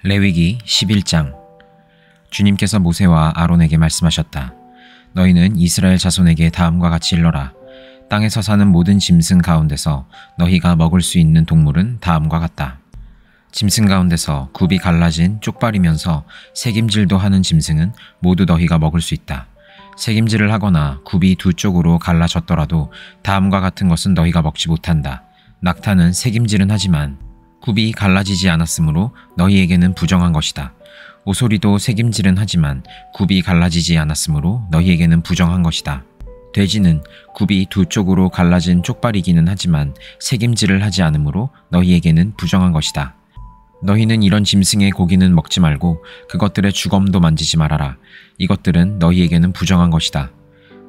레위기 11장. 주님께서 모세와 아론에게 말씀하셨다. 너희는 이스라엘 자손에게 다음과 같이 일러라. 땅에서 사는 모든 짐승 가운데서 너희가 먹을 수 있는 동물은 다음과 같다. 짐승 가운데서 굽이 갈라진 쪽발이면서 새김질도 하는 짐승은 모두 너희가 먹을 수 있다. 새김질을 하거나 굽이 두 쪽으로 갈라졌더라도 다음과 같은 것은 너희가 먹지 못한다. 낙타는 새김질은 하지만 굽이 갈라지지 않았으므로 너희에게는 부정한 것이다. 오소리도 새김질은 하지만 굽이 갈라지지 않았으므로 너희에게는 부정한 것이다. 돼지는 굽이 두 쪽으로 갈라진 쪽발이기는 하지만 새김질을 하지 않으므로 너희에게는 부정한 것이다. 너희는 이런 짐승의 고기는 먹지 말고 그것들의 주검도 만지지 말아라. 이것들은 너희에게는 부정한 것이다.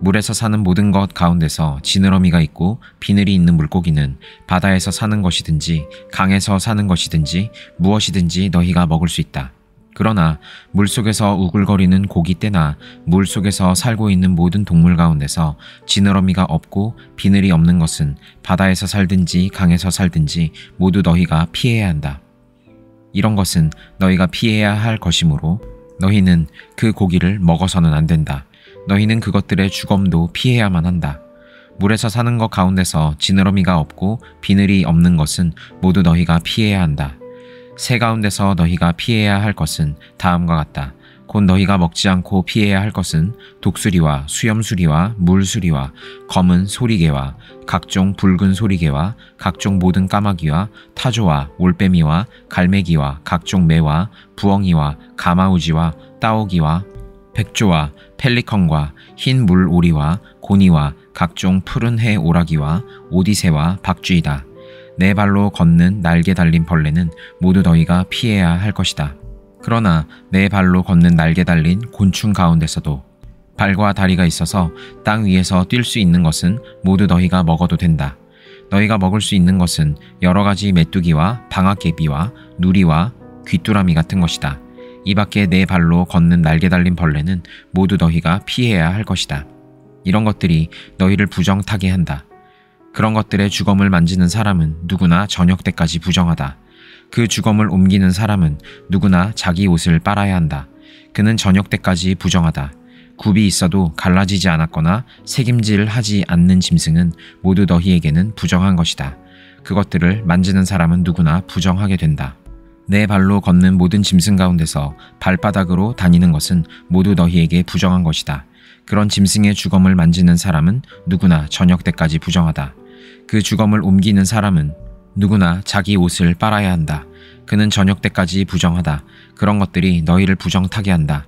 물에서 사는 모든 것 가운데서 지느러미가 있고 비늘이 있는 물고기는 바다에서 사는 것이든지 강에서 사는 것이든지 무엇이든지 너희가 먹을 수 있다. 그러나 물속에서 우글거리는 고기떼나 물속에서 살고 있는 모든 동물 가운데서 지느러미가 없고 비늘이 없는 것은 바다에서 살든지 강에서 살든지 모두 너희가 피해야 한다. 이런 것은 너희가 피해야 할 것이므로 너희는 그 고기를 먹어서는 안 된다. 너희는 그것들의 주검도 피해야만 한다. 물에서 사는 것 가운데서 지느러미가 없고 비늘이 없는 것은 모두 너희가 피해야 한다. 새 가운데서 너희가 피해야 할 것은 다음과 같다. 곧 너희가 먹지 않고 피해야 할 것은 독수리와 수염수리와 물수리와 검은 소리개와 각종 붉은 소리개와 각종 모든 까마귀와 타조와 올빼미와 갈매기와 각종 매와 부엉이와 가마우지와 따오기와 백조와 펠리컨과 흰 물오리와 고니와 각종 푸른 해 오라기와 오디새와 박쥐이다. 네 발로 걷는 날개 달린 벌레는 모두 너희가 피해야 할 것이다. 그러나 네 발로 걷는 날개 달린 곤충 가운데서도 발과 다리가 있어서 땅 위에서 뛸 수 있는 것은 모두 너희가 먹어도 된다. 너희가 먹을 수 있는 것은 여러 가지 메뚜기와 방아깨비와 누리와 귀뚜라미 같은 것이다. 이 밖에 네 발로 걷는 날개 달린 벌레는 모두 너희가 피해야 할 것이다. 이런 것들이 너희를 부정타게 한다. 그런 것들의 주검을 만지는 사람은 누구나 저녁 때까지 부정하다. 그 주검을 옮기는 사람은 누구나 자기 옷을 빨아야 한다. 그는 저녁 때까지 부정하다. 굽이 있어도 갈라지지 않았거나 새김질 하지 않는 짐승은 모두 너희에게는 부정한 것이다. 그것들을 만지는 사람은 누구나 부정하게 된다. 네 발로 걷는 모든 짐승 가운데서 발바닥으로 다니는 것은 모두 너희에게 부정한 것이다. 그런 짐승의 주검을 만지는 사람은 누구나 저녁 때까지 부정하다. 그 주검을 옮기는 사람은 누구나 자기 옷을 빨아야 한다. 그는 저녁 때까지 부정하다. 그런 것들이 너희를 부정타게 한다.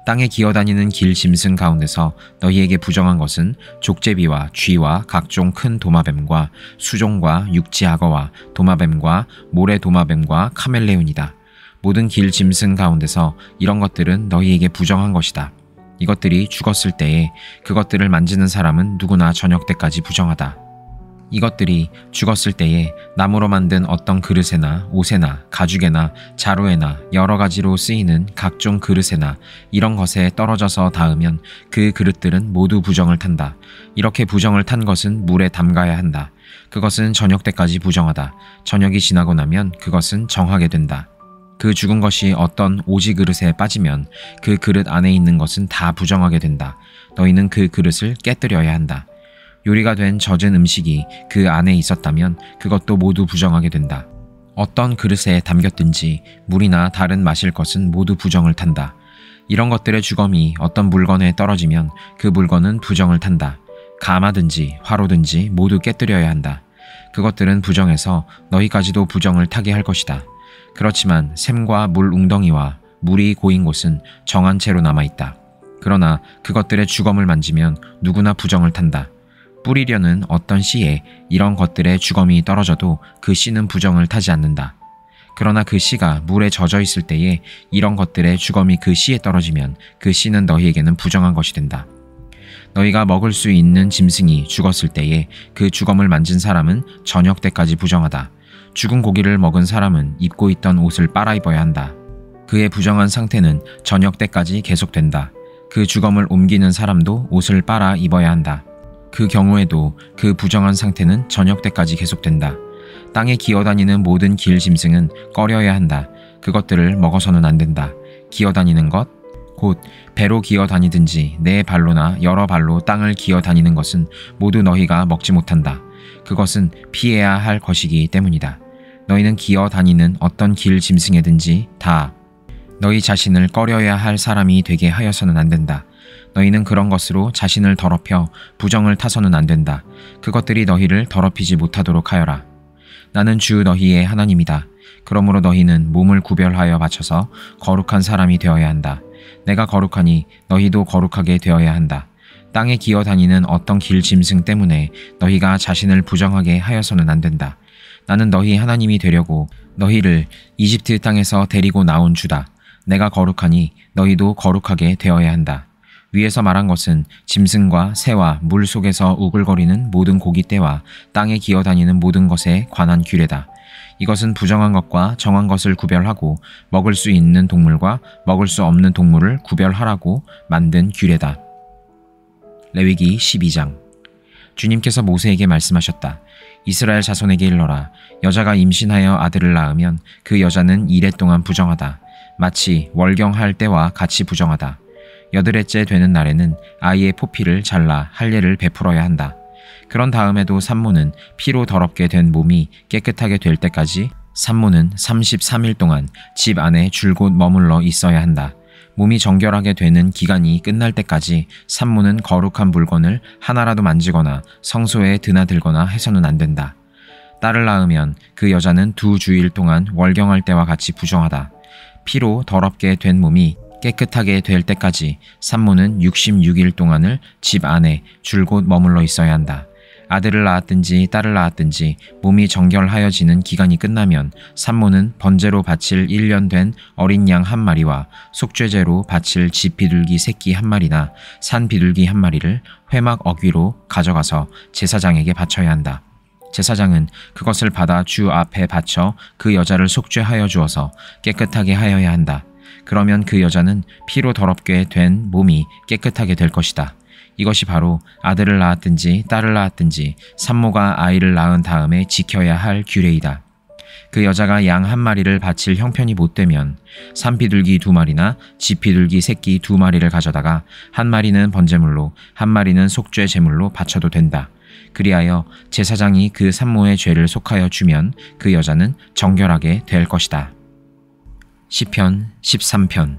땅에 기어다니는 길 짐승 가운데서 너희에게 부정한 것은 족제비와 쥐와 각종 큰 도마뱀과 수종과 육지악어와 도마뱀과 모래 도마뱀과 카멜레온이다. 모든 길 짐승 가운데서 이런 것들은 너희에게 부정한 것이다. 이것들이 죽었을 때에 그것들을 만지는 사람은 누구나 저녁 때까지 부정하다. 이것들이 죽었을 때에 나무로 만든 어떤 그릇에나 옷에나 가죽에나 자루에나 여러 가지로 쓰이는 각종 그릇에나 이런 것에 떨어져서 닿으면 그 그릇들은 모두 부정을 탄다. 이렇게 부정을 탄 것은 물에 담가야 한다. 그것은 저녁 때까지 부정하다. 저녁이 지나고 나면 그것은 정하게 된다. 그 죽은 것이 어떤 오지 그릇에 빠지면 그 그릇 안에 있는 것은 다 부정하게 된다. 너희는 그 그릇을 깨뜨려야 한다. 요리가 된 젖은 음식이 그 안에 있었다면 그것도 모두 부정하게 된다. 어떤 그릇에 담겼든지 물이나 다른 마실 것은 모두 부정을 탄다. 이런 것들의 주검이 어떤 물건에 떨어지면 그 물건은 부정을 탄다. 가마든지 화로든지 모두 깨뜨려야 한다. 그것들은 부정해서 너희까지도 부정을 타게 할 것이다. 그렇지만 샘과 물 웅덩이와 물이 고인 곳은 정한 채로 남아있다. 그러나 그것들의 주검을 만지면 누구나 부정을 탄다. 뿌리려는 어떤 씨에 이런 것들의 주검이 떨어져도 그 씨는 부정을 타지 않는다. 그러나 그 씨가 물에 젖어 있을 때에 이런 것들의 주검이 그 씨에 떨어지면 그 씨는 너희에게는 부정한 것이 된다. 너희가 먹을 수 있는 짐승이 죽었을 때에 그 주검을 만진 사람은 저녁 때까지 부정하다. 죽은 고기를 먹은 사람은 입고 있던 옷을 빨아 입어야 한다. 그의 부정한 상태는 저녁 때까지 계속된다. 그 주검을 옮기는 사람도 옷을 빨아 입어야 한다. 그 경우에도 그 부정한 상태는 저녁 때까지 계속된다. 땅에 기어다니는 모든 길 짐승은 꺼려야 한다. 그것들을 먹어서는 안 된다. 기어다니는 것, 곧 배로 기어다니든지 네 발로나 여러 발로 땅을 기어다니는 것은 모두 너희가 먹지 못한다. 그것은 피해야 할 것이기 때문이다. 너희는 기어다니는 어떤 길 짐승에든지 다 너희 자신을 꺼려야 할 사람이 되게 하여서는 안 된다. 너희는 그런 것으로 자신을 더럽혀 부정을 타서는 안 된다. 그것들이 너희를 더럽히지 못하도록 하여라. 나는 주 너희의 하나님이다. 그러므로 너희는 몸을 구별하여 바쳐서 거룩한 사람이 되어야 한다. 내가 거룩하니 너희도 거룩하게 되어야 한다. 땅에 기어다니는 어떤 길 짐승 때문에 너희가 자신을 부정하게 하여서는 안 된다. 나는 너희 하나님이 되려고 너희를 이집트 땅에서 데리고 나온 주다. 내가 거룩하니 너희도 거룩하게 되어야 한다. 위에서 말한 것은 짐승과 새와 물 속에서 우글거리는 모든 고깃떼와 땅에 기어다니는 모든 것에 관한 규례다. 이것은 부정한 것과 정한 것을 구별하고 먹을 수 있는 동물과 먹을 수 없는 동물을 구별하라고 만든 규례다. 레위기 12장. 주님께서 모세에게 말씀하셨다. 이스라엘 자손에게 일러라. 여자가 임신하여 아들을 낳으면 그 여자는 이래 동안 부정하다. 마치 월경할 때와 같이 부정하다. 여드레째 되는 날에는 아이의 포피를 잘라 할례를 베풀어야 한다. 그런 다음에도 산모는 피로 더럽게 된 몸이 깨끗하게 될 때까지 산모는 33일 동안 집 안에 줄곧 머물러 있어야 한다. 몸이 정결하게 되는 기간이 끝날 때까지 산모는 거룩한 물건을 하나라도 만지거나 성소에 드나들거나 해서는 안 된다. 딸을 낳으면 그 여자는 2주일 동안 월경할 때와 같이 부정하다. 피로 더럽게 된 몸이 깨끗하게 될 때까지 산모는 66일 동안을 집 안에 줄곧 머물러 있어야 한다. 아들을 낳았든지 딸을 낳았든지 몸이 정결하여지는 기간이 끝나면 산모는 번제로 바칠 1년 된 어린 양 1마리와 속죄제로 바칠 집 비둘기 새끼 1마리나 산 비둘기 1마리를 회막 어귀로 가져가서 제사장에게 바쳐야 한다. 제사장은 그것을 받아 주 앞에 바쳐 그 여자를 속죄하여 주어서 깨끗하게 하여야 한다. 그러면 그 여자는 피로 더럽게 된 몸이 깨끗하게 될 것이다. 이것이 바로 아들을 낳았든지 딸을 낳았든지 산모가 아이를 낳은 다음에 지켜야 할 규례이다. 그 여자가 양 1마리를 바칠 형편이 못되면 산비둘기 2마리나 집비둘기 새끼 2마리를 가져다가 1마리는 번제물로 1마리는 속죄 제물로 바쳐도 된다. 그리하여 제사장이 그 산모의 죄를 속하여 주면 그 여자는 정결하게 될 것이다. 시편 13편.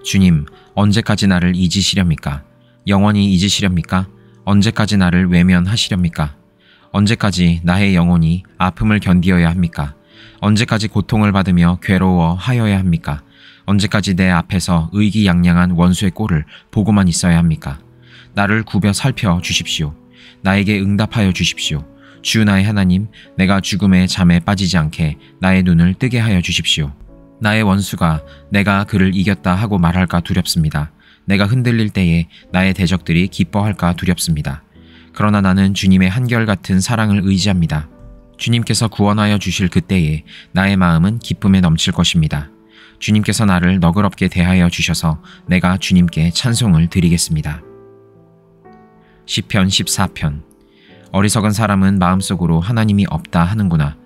주님, 언제까지 나를 잊으시렵니까? 영원히 잊으시렵니까? 언제까지 나를 외면하시렵니까? 언제까지 나의 영혼이 아픔을 견디어야 합니까? 언제까지 고통을 받으며 괴로워하여야 합니까? 언제까지 내 앞에서 의기양양한 원수의 꼴을 보고만 있어야 합니까? 나를 굽여 살펴 주십시오. 나에게 응답하여 주십시오. 주 나의 하나님, 내가 죽음의 잠에 빠지지 않게 나의 눈을 뜨게 하여 주십시오. 나의 원수가 내가 그를 이겼다 하고 말할까 두렵습니다. 내가 흔들릴 때에 나의 대적들이 기뻐할까 두렵습니다. 그러나 나는 주님의 한결같은 사랑을 의지합니다. 주님께서 구원하여 주실 그때에 나의 마음은 기쁨에 넘칠 것입니다. 주님께서 나를 너그럽게 대하여 주셔서 내가 주님께 찬송을 드리겠습니다. 시편 14편. 어리석은 사람은 마음속으로 하나님이 없다 하는구나.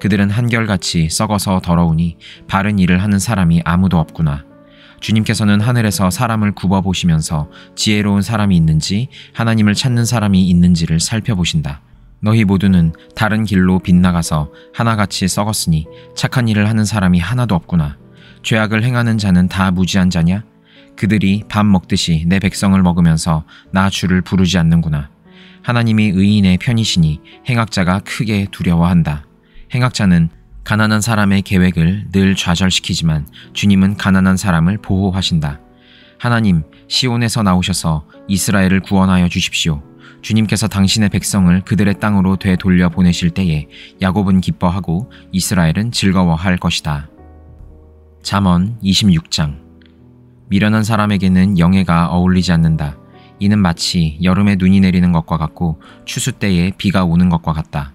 그들은 한결같이 썩어서 더러우니 바른 일을 하는 사람이 아무도 없구나. 주님께서는 하늘에서 사람을 굽어보시면서 지혜로운 사람이 있는지 하나님을 찾는 사람이 있는지를 살펴보신다. 너희 모두는 다른 길로 빗나가서 하나같이 썩었으니 착한 일을 하는 사람이 하나도 없구나. 죄악을 행하는 자는 다 무지한 자냐? 그들이 밥 먹듯이 내 백성을 먹으면서 나 주를 부르지 않는구나. 하나님이 의인의 편이시니 행악자가 크게 두려워한다. 행악자는 가난한 사람의 계획을 늘 좌절시키지만 주님은 가난한 사람을 보호하신다. 하나님, 시온에서 나오셔서 이스라엘을 구원하여 주십시오. 주님께서 당신의 백성을 그들의 땅으로 되돌려 보내실 때에 야곱은 기뻐하고 이스라엘은 즐거워할 것이다. 잠언 26장. 미련한 사람에게는 영예가 어울리지 않는다. 이는 마치 여름에 눈이 내리는 것과 같고 추수 때에 비가 오는 것과 같다.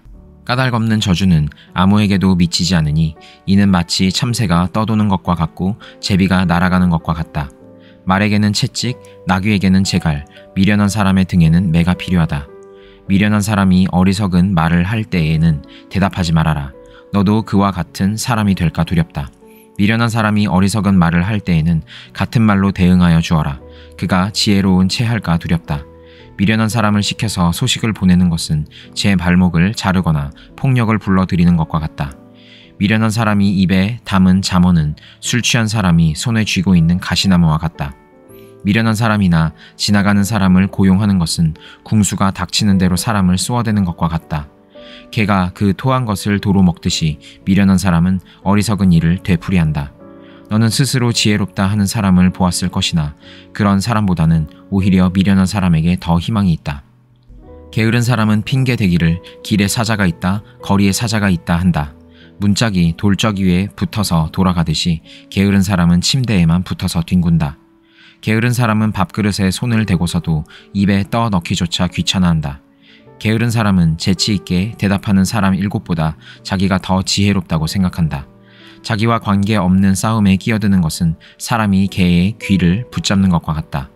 까닭없는 저주는 아무에게도 미치지 않으니 이는 마치 참새가 떠도는 것과 같고 제비가 날아가는 것과 같다. 말에게는 채찍, 나귀에게는 재갈, 미련한 사람의 등에는 매가 필요하다. 미련한 사람이 어리석은 말을 할 때에는 대답하지 말아라. 너도 그와 같은 사람이 될까 두렵다. 미련한 사람이 어리석은 말을 할 때에는 같은 말로 대응하여 주어라. 그가 지혜로운 채 할까 두렵다. 미련한 사람을 시켜서 소식을 보내는 것은 제 발목을 자르거나 폭력을 불러들이는 것과 같다. 미련한 사람이 입에 담은 잠언은 술 취한 사람이 손에 쥐고 있는 가시나무와 같다. 미련한 사람이나 지나가는 사람을 고용하는 것은 궁수가 닥치는 대로 사람을 쏘아대는 것과 같다. 개가 그 토한 것을 도로 먹듯이 미련한 사람은 어리석은 일을 되풀이한다. 너는 스스로 지혜롭다 하는 사람을 보았을 것이나 그런 사람보다는 오히려 미련한 사람에게 더 희망이 있다. 게으른 사람은 핑계 대기를 길에 사자가 있다, 거리에 사자가 있다 한다. 문짝이 돌적 위에 붙어서 돌아가듯이 게으른 사람은 침대에만 붙어서 뒹군다. 게으른 사람은 밥그릇에 손을 대고서도 입에 떠 넣기조차 귀찮아한다. 게으른 사람은 재치 있게 대답하는 사람 7보다 자기가 더 지혜롭다고 생각한다. 자기와 관계없는 싸움에 끼어드는 것은 사람이 개의 귀를 붙잡는 것과 같다.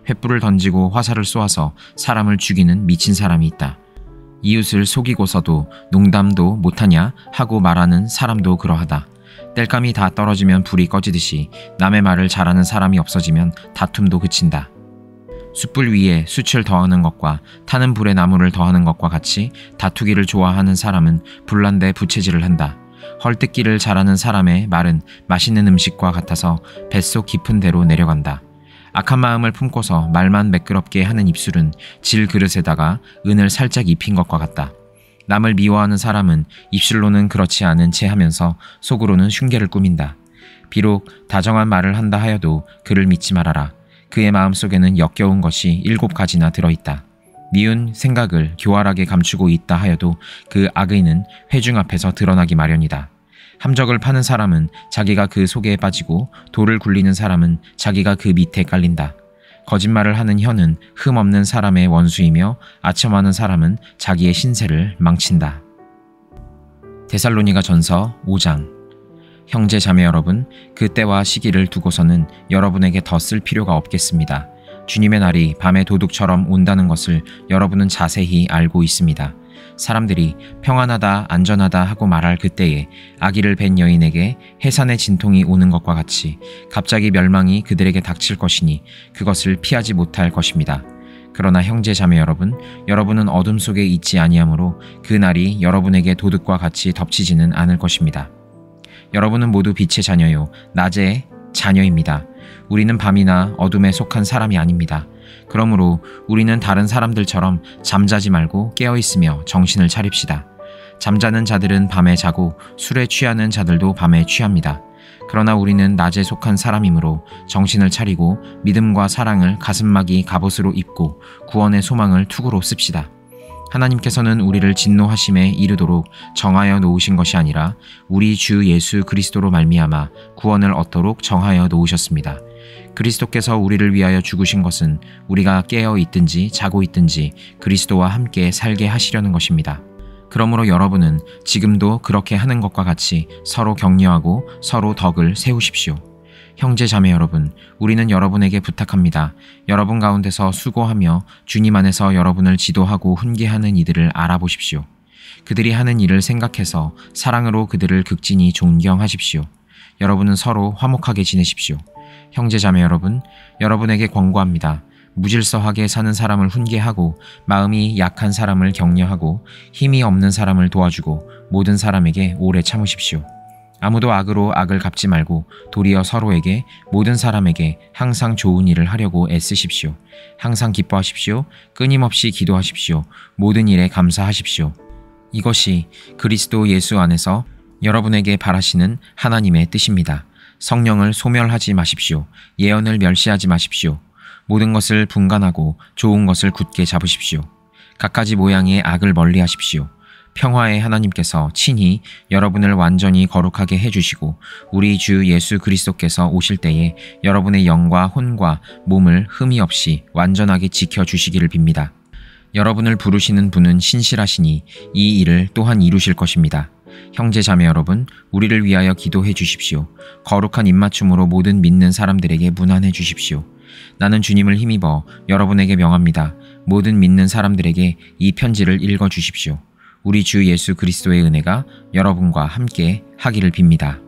횃불을 던지고 화살을 쏘아서 사람을 죽이는 미친 사람이 있다. 이웃을 속이고서도 농담도 못하냐 하고 말하는 사람도 그러하다. 땔감이 다 떨어지면 불이 꺼지듯이 남의 말을 잘하는 사람이 없어지면 다툼도 그친다. 숯불 위에 숯을 더하는 것과 타는 불에 나무를 더하는 것과 같이 다투기를 좋아하는 사람은 불난데 부채질을 한다. 헐뜯기를 잘하는 사람의 말은 맛있는 음식과 같아서 뱃속 깊은 데로 내려간다. 악한 마음을 품고서 말만 매끄럽게 하는 입술은 질 그릇에다가 은을 살짝 입힌 것과 같다. 남을 미워하는 사람은 입술로는 그렇지 않은 채 하면서 속으로는 흉계를 꾸민다. 비록 다정한 말을 한다 하여도 그를 믿지 말아라. 그의 마음속에는 역겨운 것이 7가지나 들어있다. 미운 생각을 교활하게 감추고 있다 하여도 그 악의는 회중 앞에서 드러나기 마련이다. 함적을 파는 사람은 자기가 그 속에 빠지고 돌을 굴리는 사람은 자기가 그 밑에 깔린다. 거짓말을 하는 혀는 흠없는 사람의 원수이며 아첨하는 사람은 자기의 신세를 망친다. 데살로니가 전서 5장. 형제 자매 여러분, 그 때와 시기를 두고서는 여러분에게 더 쓸 필요가 없겠습니다. 주님의 날이 밤의 도둑처럼 온다는 것을 여러분은 자세히 알고 있습니다. 사람들이 평안하다 안전하다 하고 말할 그때에 아기를 뵌 여인에게 해산의 진통이 오는 것과 같이 갑자기 멸망이 그들에게 닥칠 것이니 그것을 피하지 못할 것입니다. 그러나 형제 자매 여러분, 여러분은 어둠 속에 있지 아니하므로 그 날이 여러분에게 도둑과 같이 덮치지는 않을 것입니다. 여러분은 모두 빛의 자녀요 낮의 자녀입니다. 우리는 밤이나 어둠에 속한 사람이 아닙니다. 그러므로 우리는 다른 사람들처럼 잠자지 말고 깨어있으며 정신을 차립시다. 잠자는 자들은 밤에 자고 술에 취하는 자들도 밤에 취합니다. 그러나 우리는 낮에 속한 사람이므로 정신을 차리고 믿음과 사랑을 가슴막이 갑옷으로 입고 구원의 소망을 투구로 씁시다. 하나님께서는 우리를 진노하심에 이르도록 정하여 놓으신 것이 아니라 우리 주 예수 그리스도로 말미암아 구원을 얻도록 정하여 놓으셨습니다. 그리스도께서 우리를 위하여 죽으신 것은 우리가 깨어 있든지 자고 있든지 그리스도와 함께 살게 하시려는 것입니다. 그러므로 여러분은 지금도 그렇게 하는 것과 같이 서로 격려하고 서로 덕을 세우십시오. 형제 자매 여러분, 우리는 여러분에게 부탁합니다. 여러분 가운데서 수고하며 주님 안에서 여러분을 지도하고 훈계하는 이들을 알아보십시오. 그들이 하는 일을 생각해서 사랑으로 그들을 극진히 존경하십시오. 여러분은 서로 화목하게 지내십시오. 형제 자매 여러분, 여러분에게 권고합니다. 무질서하게 사는 사람을 훈계하고 마음이 약한 사람을 격려하고 힘이 없는 사람을 도와주고 모든 사람에게 오래 참으십시오. 아무도 악으로 악을 갚지 말고 도리어 서로에게 모든 사람에게 항상 좋은 일을 하려고 애쓰십시오. 항상 기뻐하십시오. 끊임없이 기도하십시오. 모든 일에 감사하십시오. 이것이 그리스도 예수 안에서 여러분에게 바라시는 하나님의 뜻입니다. 성령을 소멸하지 마십시오. 예언을 멸시하지 마십시오. 모든 것을 분간하고 좋은 것을 굳게 잡으십시오. 갖가지 모양의 악을 멀리하십시오. 평화의 하나님께서 친히 여러분을 완전히 거룩하게 해주시고 우리 주 예수 그리스도께서 오실 때에 여러분의 영과 혼과 몸을 흠이 없이 완전하게 지켜주시기를 빕니다. 여러분을 부르시는 분은 신실하시니 이 일을 또한 이루실 것입니다. 형제 자매 여러분, 우리를 위하여 기도해 주십시오. 거룩한 입맞춤으로 모든 믿는 사람들에게 문안해 주십시오. 나는 주님을 힘입어 여러분에게 명합니다. 모든 믿는 사람들에게 이 편지를 읽어 주십시오. 우리 주 예수 그리스도의 은혜가 여러분과 함께 하기를 빕니다.